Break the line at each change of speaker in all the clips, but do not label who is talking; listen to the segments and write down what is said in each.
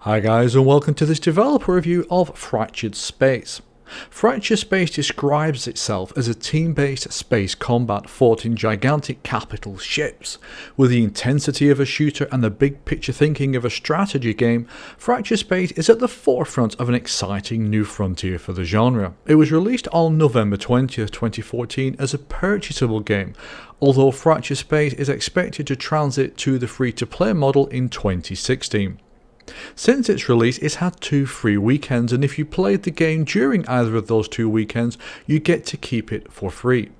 Hi guys, and welcome to this developer review of Fractured Space. Fractured Space describes itself as a team-based space combat fought in gigantic capital ships. With the intensity of a shooter and the big picture thinking of a strategy game, Fractured Space is at the forefront of an exciting new frontier for the genre. It was released on November 20th, 2014 as a purchasable game, although Fractured Space is expected to transit to the free-to-play model in 2016. Since its release, it's had 2 free weekends, and if you played the game during either of those 2 weekends, you get to keep it for free.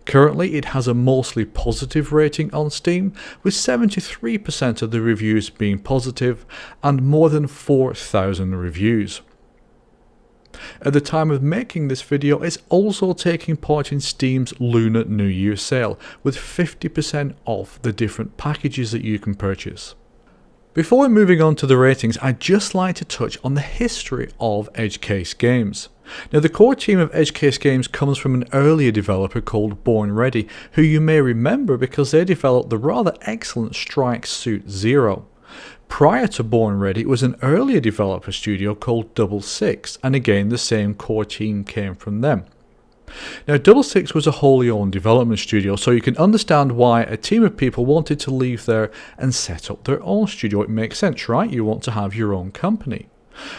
Currently, it has a mostly positive rating on Steam, with 73% of the reviews being positive and more than 4,000 reviews. At the time of making this video, it's also taking part in Steam's Lunar New Year sale, with 50% off the different packages that you can purchase. Before moving on to the ratings, I'd just like to touch on the history of Edgecase Games. Now, the core team of Edgecase Games comes from an earlier developer called Born Ready, who you may remember because they developed the rather excellent Strike Suit Zero. Prior to Born Ready, it was an earlier developer studio called Double Six, and again the same core team came from them. Now, Double Six was a wholly owned development studio, so you can understand why a team of people wanted to leave there and set up their own studio. It makes sense, right? You want to have your own company.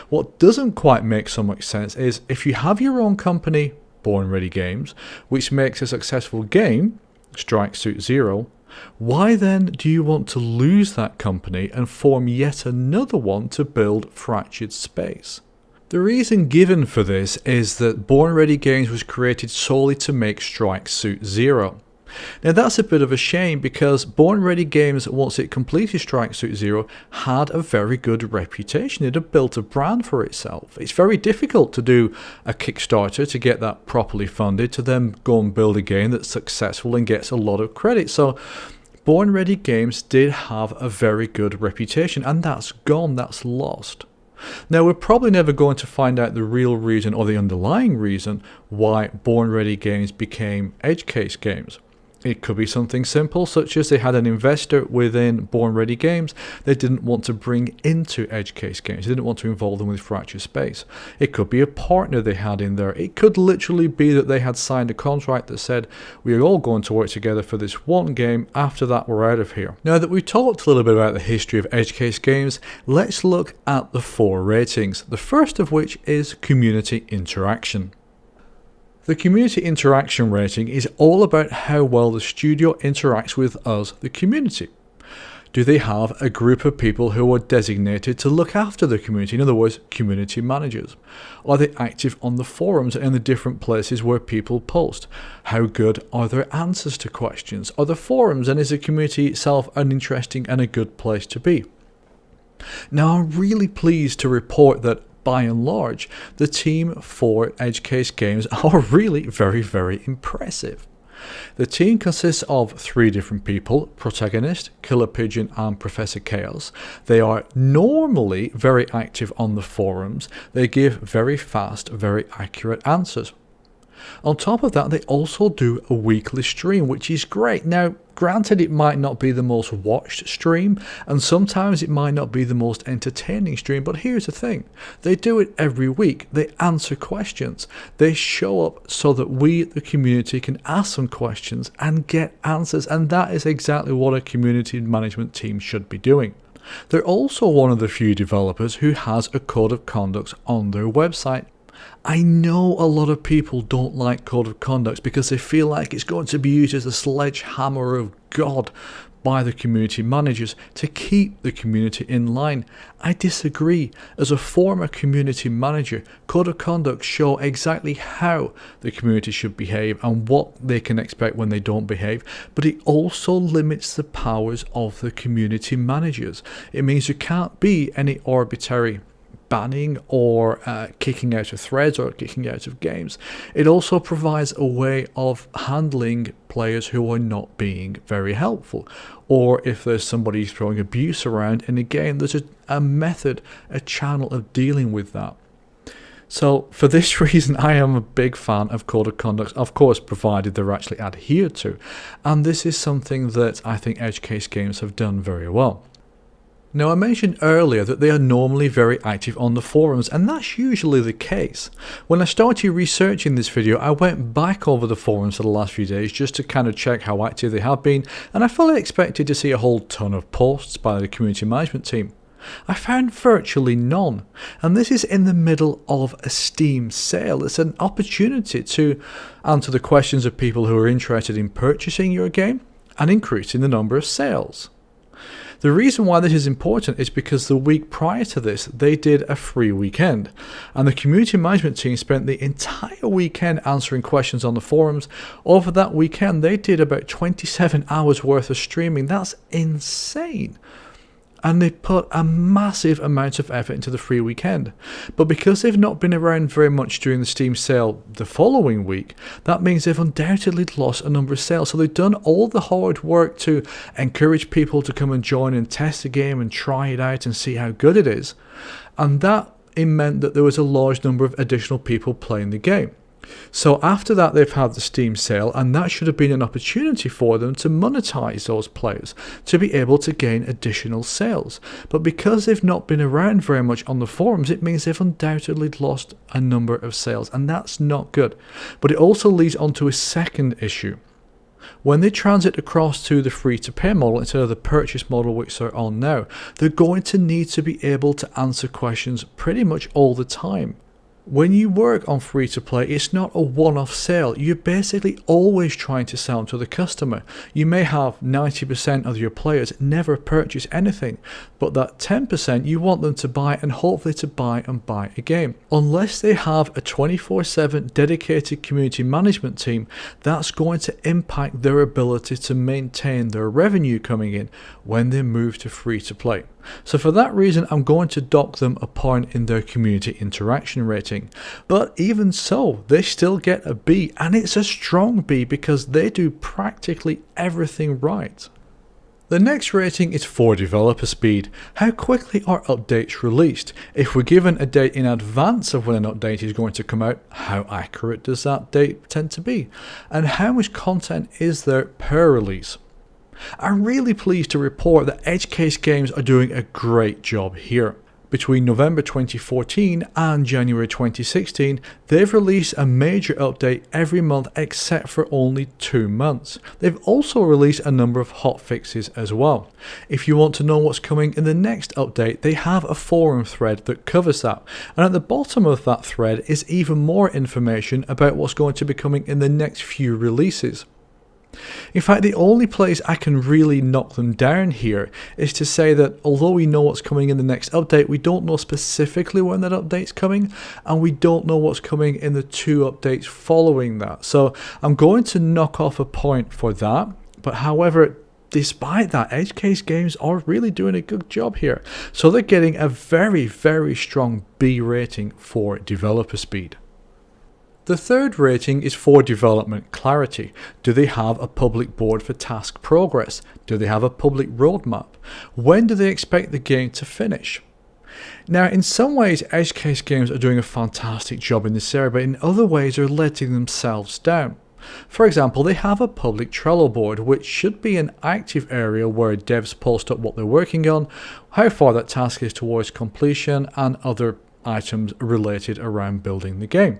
What doesn't quite make so much sense is if you have your own company, Born Ready Games, which makes a successful game, Strike Suit Zero, why then do you want to lose that company and form yet another one to build Fractured Space? The reason given for this is that Born Ready Games was created solely to make Strike Suit Zero. Now that's a bit of a shame because Born Ready Games, once it completed Strike Suit Zero, had a very good reputation. It had built a brand for itself. It's very difficult to do a Kickstarter to get that properly funded, to then go and build a game that's successful and gets a lot of credit. So Born Ready Games did have a very good reputation, and that's gone, that's lost. Now, we're probably never going to find out the real reason or the underlying reason why Born Ready Games became Edgecase Games. It could be something simple, such as they had an investor within Born Ready Games they didn't want to bring into Edgecase Games. They didn't want to involve them with Fractured Space. It could be a partner they had in there. It could literally be that they had signed a contract that said, we are all going to work together for this one game. After that, we're out of here. Now that we've talked a little bit about the history of Edgecase Games, let's look at the 4 ratings. The first of which is community interaction. The community interaction rating is all about how well the studio interacts with us, the community. Do they have a group of people who are designated to look after the community, in other words, community managers? Are they active on the forums and the different places where people post? How good are their answers to questions? Are the forums and is the community itself an interesting and a good place to be? Now, I'm really pleased to report that by and large, the team for Edgecase Games are really very, very impressive. The team consists of 3 different people: Protagonist, Killer Pigeon and Professor Chaos. They are normally very active on the forums. They give very fast, very accurate answers. On top of that, they also do a weekly stream, which is great. Now, granted, it might not be the most watched stream, and sometimes it might not be the most entertaining stream, but here's the thing. They do it every week. They answer questions. They show up so that we, the community, can ask some questions and get answers, and that is exactly what a community management team should be doing. They're also one of the few developers who has a code of conduct on their website. I know a lot of people don't like code of conduct because they feel like it's going to be used as a sledgehammer of God by the community managers to keep the community in line. I disagree. As a former community manager, code of conduct show exactly how the community should behave and what they can expect when they don't behave, but it also limits the powers of the community managers. It means there can't be any arbitrary banning or kicking out of threads or kicking out of games. It also provides a way of handling players who are not being very helpful, or if there's somebody throwing abuse around in a game, there's a method, a channel of dealing with that. So for this reason, I am a big fan of code of conduct, of course, provided they're actually adhered to. And this is something that I think Edgecase Games have done very well. Now, I mentioned earlier that they are normally very active on the forums, and that's usually the case. When I started researching this video, I went back over the forums for the last few days just to kind of check how active they have been, and I fully expected to see a whole ton of posts by the community management team. I found virtually none, and this is in the middle of a Steam sale. It's an opportunity to answer the questions of people who are interested in purchasing your game and increasing the number of sales. The reason why this is important is because the week prior to this, they did a free weekend, and the community management team spent the entire weekend answering questions on the forums. Over that weekend, they did about 27 hours worth of streaming. That's insane. And they put a massive amount of effort into the free weekend. But because they've not been around very much during the Steam sale the following week, that means they've undoubtedly lost a number of sales. So they've done all the hard work to encourage people to come and join and test the game and try it out and see how good it is. And that it meant that there was a large number of additional people playing the game. So after that, they've had the Steam sale, and that should have been an opportunity for them to monetize those players, to be able to gain additional sales. But because they've not been around very much on the forums, it means they've undoubtedly lost a number of sales, and that's not good. But it also leads on to a second issue. When they transit across to the free-to-play model instead of the purchase model which they're on now, they're going to need to be able to answer questions pretty much all the time. When you work on free-to-play, it's not a one-off sale. You're basically always trying to sell to the customer. You may have 90% of your players never purchase anything, but that 10% you want them to buy, and hopefully to buy and buy a game. Unless they have a 24/7 dedicated community management team, that's going to impact their ability to maintain their revenue coming in when they move to free-to-play. So for that reason, I'm going to dock them a point in their community interaction rating. But even so, they still get a B, and it's a strong B because they do practically everything right. The next rating is for developer speed. How quickly are updates released? If we're given a date in advance of when an update is going to come out, how accurate does that date tend to be? And how much content is there per release? I'm really pleased to report that Edgecase Games are doing a great job here. Between November 2014 and January 2016, they've released a major update every month except for only 2 months. They've also released a number of hotfixes as well. If you want to know what's coming in the next update, they have a forum thread that covers that. And at the bottom of that thread is even more information about what's going to be coming in the next few releases. In fact, the only place I can really knock them down here is to say that although we know what's coming in the next update, we don't know specifically when that update's coming, and we don't know what's coming in the 2 updates following that. So I'm going to knock off a point for that. But however, despite that, Edgecase Games are really doing a good job here. So they're getting a very, very strong B rating for developer speed. The third rating is for development clarity. Do they have a public board for task progress? Do they have a public roadmap? When do they expect the game to finish? Now, in some ways, Edgecase Games are doing a fantastic job in this area, but in other ways, they're letting themselves down. For example, they have a public Trello board, which should be an active area where devs post up what they're working on, how far that task is towards completion, and other items related around building the game.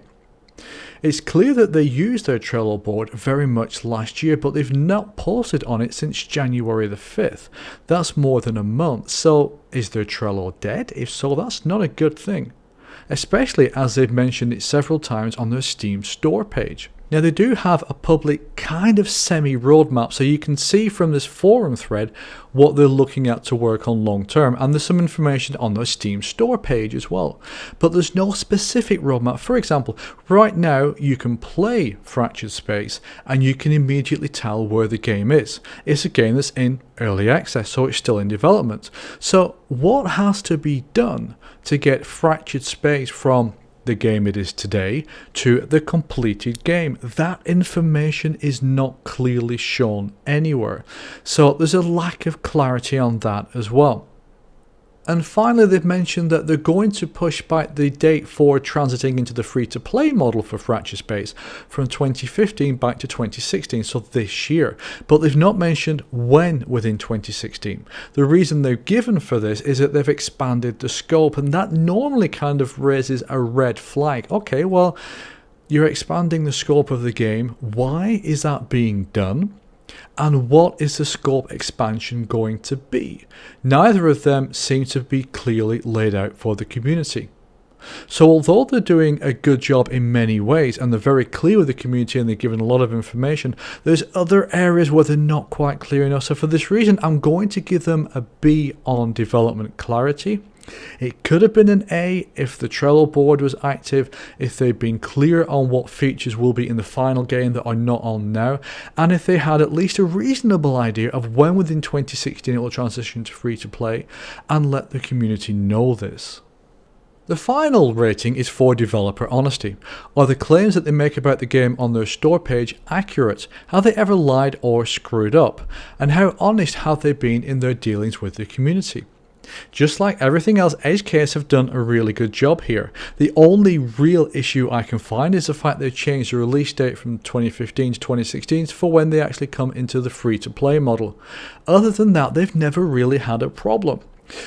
It's clear that they used their Trello board very much last year, but they've not posted on it since January the 5th. That's more than a month. So is their Trello dead? If so, that's not a good thing, especially as they've mentioned it several times on their Steam store page. Now, they do have a public kind of semi-roadmap, so you can see from this forum thread what they're looking at to work on long term, and there's some information on their Steam store page as well. But there's no specific roadmap. For example, right now you can play Fractured Space and you can immediately tell where the game is. It's a game that's in early access, so it's still in development. So what has to be done to get Fractured Space from the game it is today to the completed game? That information is not clearly shown anywhere. So there's a lack of clarity on that as well. And finally, they've mentioned that they're going to push back the date for transiting into the free-to-play model for Fracture Space from 2015 back to 2016, so this year. But they've not mentioned when within 2016. The reason they've given for this is that they've expanded the scope, and that normally kind of raises a red flag. Okay, well, you're expanding the scope of the game. Why is that being done? And what is the scope expansion going to be? Neither of them seem to be clearly laid out for the community. So although they're doing a good job in many ways and they're very clear with the community and they're given a lot of information, there's other areas where they're not quite clear enough. So for this reason, I'm going to give them a B on development clarity. It could have been an A if the Trello board was active, if they'd been clear on what features will be in the final game that are not on now, and if they had at least a reasonable idea of when within 2016 it will transition to free to play, and let the community know this. The final rating is for developer honesty. Are the claims that they make about the game on their store page accurate? Have they ever lied or screwed up? And how honest have they been in their dealings with the community? Just like everything else, Edgecase have done a really good job here. The only real issue I can find is the fact they've changed the release date from 2015 to 2016 for when they actually come into the free-to-play model. Other than that, they've never really had a problem.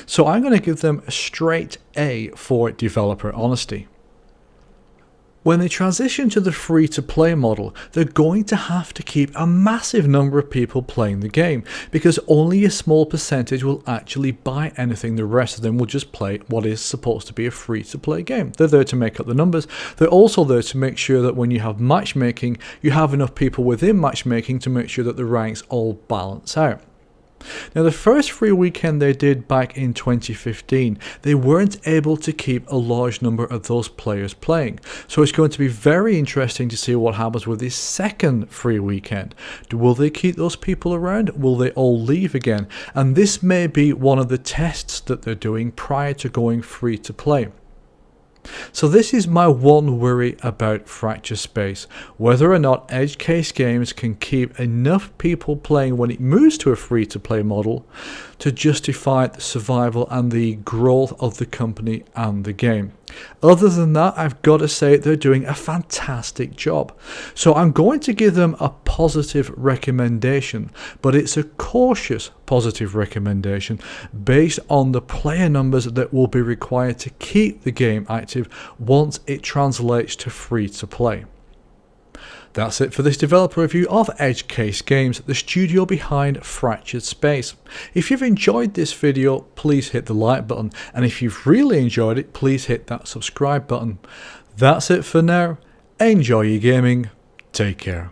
So I'm going to give them a straight A for developer honesty. When they transition to the free-to-play model, they're going to have to keep a massive number of people playing the game, because only a small percentage will actually buy anything. The rest of them will just play what is supposed to be a free-to-play game. They're there to make up the numbers. They're also there to make sure that when you have matchmaking, you have enough people within matchmaking to make sure that the ranks all balance out. Now, the first free weekend they did back in 2015, they weren't able to keep a large number of those players playing. So it's going to be very interesting to see what happens with this second free weekend. Will they keep those people around? Will they all leave again? And this may be one of the tests that they're doing prior to going free to play. So this is my one worry about Fracture Space, whether or not Edgecase Games can keep enough people playing when it moves to a free-to-play model to justify the survival and the growth of the company and the game. Other than that, I've got to say they're doing a fantastic job. So I'm going to give them a positive recommendation, but it's a cautious positive recommendation based on the player numbers that will be required to keep the game active once it translates to free to play. That's it for this developer review of Edgecase Games, the studio behind Fractured Space. If you've enjoyed this video, please hit the like button, and if you've really enjoyed it, please hit that subscribe button. That's it for now. Enjoy your gaming. Take care.